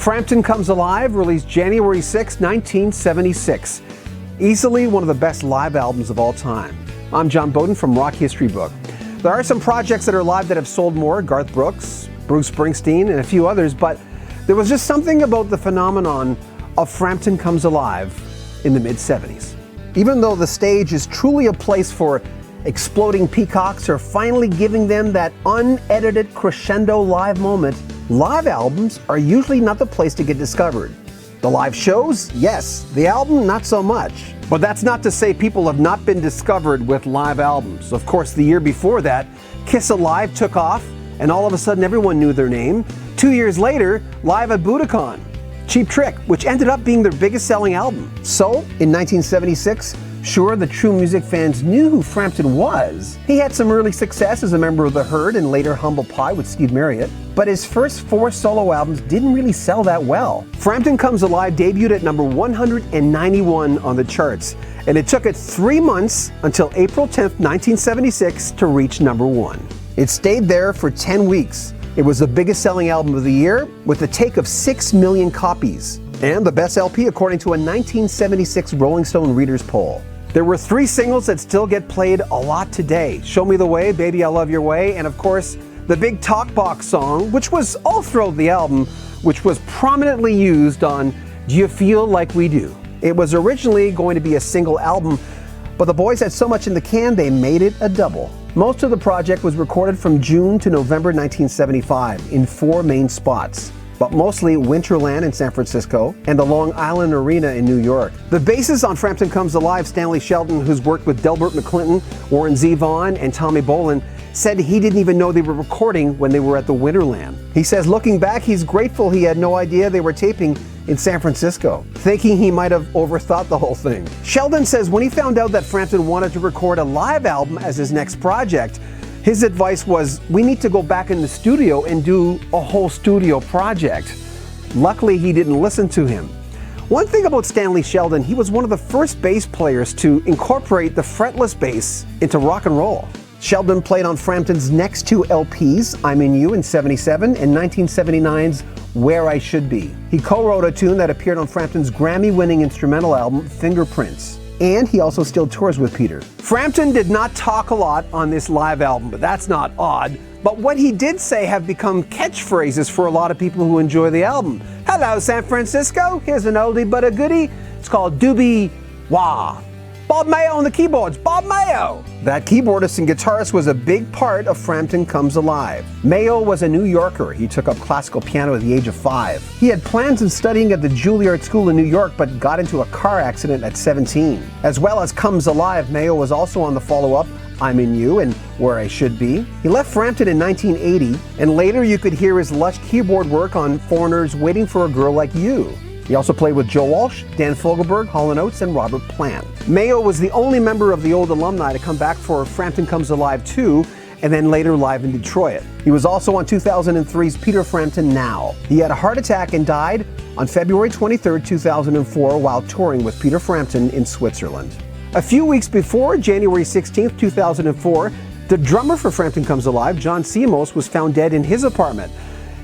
Frampton Comes Alive, released January 6, 1976. Easily one of the best live albums of all time. I'm John Bowden from Rock History Book. There are some projects that are live that have sold more, Garth Brooks, Bruce Springsteen, and a few others, but there was just something about the phenomenon of Frampton Comes Alive in the mid-70s. Even though the stage is truly a place for exploding peacocks or finally giving them that unedited crescendo live moment, live albums are usually not the place to get discovered. The live shows, yes. The album, not so much. But that's not to say people have not been discovered with live albums. Of course, the year before that, Kiss Alive took off, and all of a sudden everyone knew their name. 2 years later, Live at Budokan, Cheap Trick, which ended up being their biggest selling album. So, in 1976, sure, the true music fans knew who Frampton was. He had some early success as a member of The Herd and later Humble Pie with Steve Marriott, but his first 4 solo albums didn't really sell that well. Frampton Comes Alive debuted at number 191 on the charts, and it took it 3 months until April 10th, 1976 to reach number 1. It stayed there for 10 weeks. It was the biggest selling album of the year with a take of 6 million copies, and the best LP according to a 1976 Rolling Stone Readers poll. There were 3 singles that still get played a lot today. Show Me the Way, Baby I Love Your Way, and of course, the big Talk Box song, which was all throughout the album, which was prominently used on Do You Feel Like We Do. It was originally going to be a single album, but the boys had so much in the can they made it a double. Most of the project was recorded from June to November 1975 in 4 main spots, but mostly Winterland in San Francisco and the Long Island Arena in New York. The bassist on Frampton Comes Alive, Stanley Sheldon, who's worked with Delbert McClinton, Warren Zevon, and Tommy Bolin, said he didn't even know they were recording when they were at the Winterland. He says looking back, he's grateful he had no idea they were taping in San Francisco, thinking he might have overthought the whole thing. Sheldon says when he found out that Frampton wanted to record a live album as his next project, his advice was, we need to go back in the studio and do a whole studio project. Luckily, he didn't listen to him. One thing about Stanley Sheldon, he was one of the first bass players to incorporate the fretless bass into rock and roll. Sheldon played on Frampton's next 2 LPs, I'm In You in '77 and 1979's Where I Should Be. He co-wrote a tune that appeared on Frampton's Grammy-winning instrumental album, Fingerprints. And he also still tours with Peter. Frampton did not talk a lot on this live album, but that's not odd. But what he did say have become catchphrases for a lot of people who enjoy the album. Hello, San Francisco. Here's an oldie but a goodie. It's called Doobie Wah. Bob Mayo on the keyboards. Bob Mayo! That keyboardist and guitarist was a big part of Frampton Comes Alive. Mayo was a New Yorker. He took up classical piano at the age of 5. He had plans in studying at the Juilliard School in New York, but got into a car accident at 17. As well as Comes Alive, Mayo was also on the follow-up I'm In You and Where I Should Be. He left Frampton in 1980, and later you could hear his lush keyboard work on Foreigner's Waiting for a Girl Like You. He also played with Joe Walsh, Dan Fogelberg, Hall & Oates, and Robert Plant. Mayo was the only member of the old alumni to come back for Frampton Comes Alive 2, and then later live in Detroit. He was also on 2003's Peter Frampton Now. He had a heart attack and died on February 23, 2004, while touring with Peter Frampton in Switzerland. A few weeks before, January 16, 2004, the drummer for Frampton Comes Alive, John Siomos, was found dead in his apartment.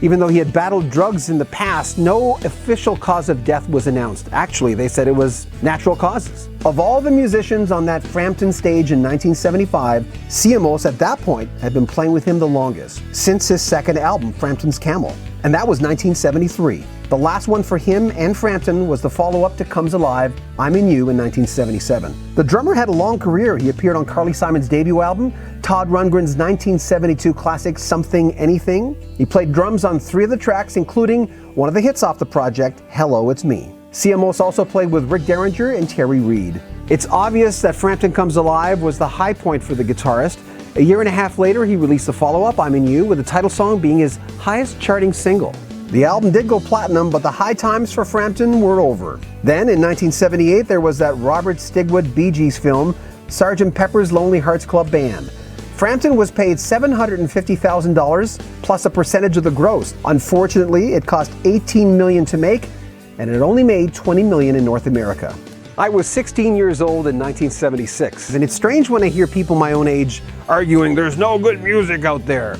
Even though he had battled drugs in the past, no official cause of death was announced. Actually, they said it was natural causes. Of all the musicians on that Frampton stage in 1975, Siomos at that point had been playing with him the longest, since his second album, Frampton's Camel. And that was 1973. The last one for him and Frampton was the follow-up to Comes Alive, I'm In You in 1977. The drummer had a long career. He appeared on Carly Simon's debut album, Todd Rundgren's 1972 classic Something Anything. He played drums on 3 of the tracks, including one of the hits off the project, Hello, It's Me. Siomos also played with Rick Derringer and Terry Reid. It's obvious that Frampton Comes Alive was the high point for the guitarist. A year and a half later, he released the follow-up, I'm In You, with the title song being his highest charting single. The album did go platinum, but the high times for Frampton were over. Then, in 1978, there was that Robert Stigwood Bee Gees film, Sgt. Pepper's Lonely Hearts Club Band. Frampton was paid $750,000 plus a percentage of the gross. Unfortunately, it cost $18 million to make, and it only made $20 million in North America. I was 16 years old in 1976, and it's strange when I hear people my own age arguing there's no good music out there.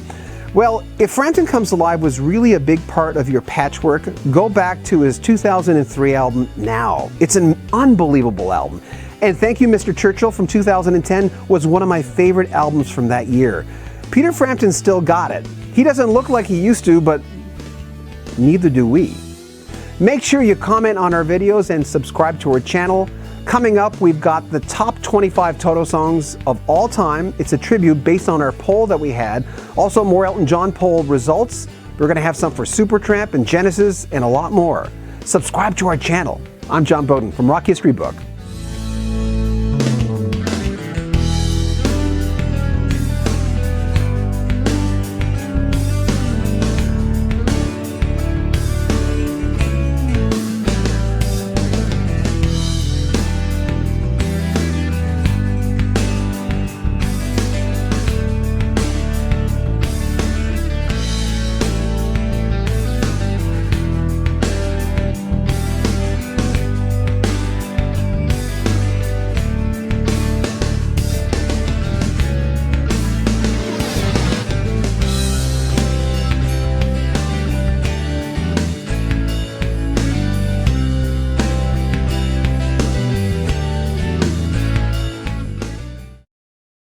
Well, if Frampton Comes Alive was really a big part of your patchwork, go back to his 2003 album, Now. It's an unbelievable album. And Thank You, Mr. Churchill from 2010 was one of my favorite albums from that year. Peter Frampton still got it. He doesn't look like he used to, but neither do we. Make sure you comment on our videos and subscribe to our channel. Coming up, we've got the top 25 Toto songs of all time. It's a tribute based on our poll that we had. Also, more Elton John poll results. We're going to have some for Supertramp and Genesis and a lot more. Subscribe to our channel. I'm John Bowden from Rock History Book.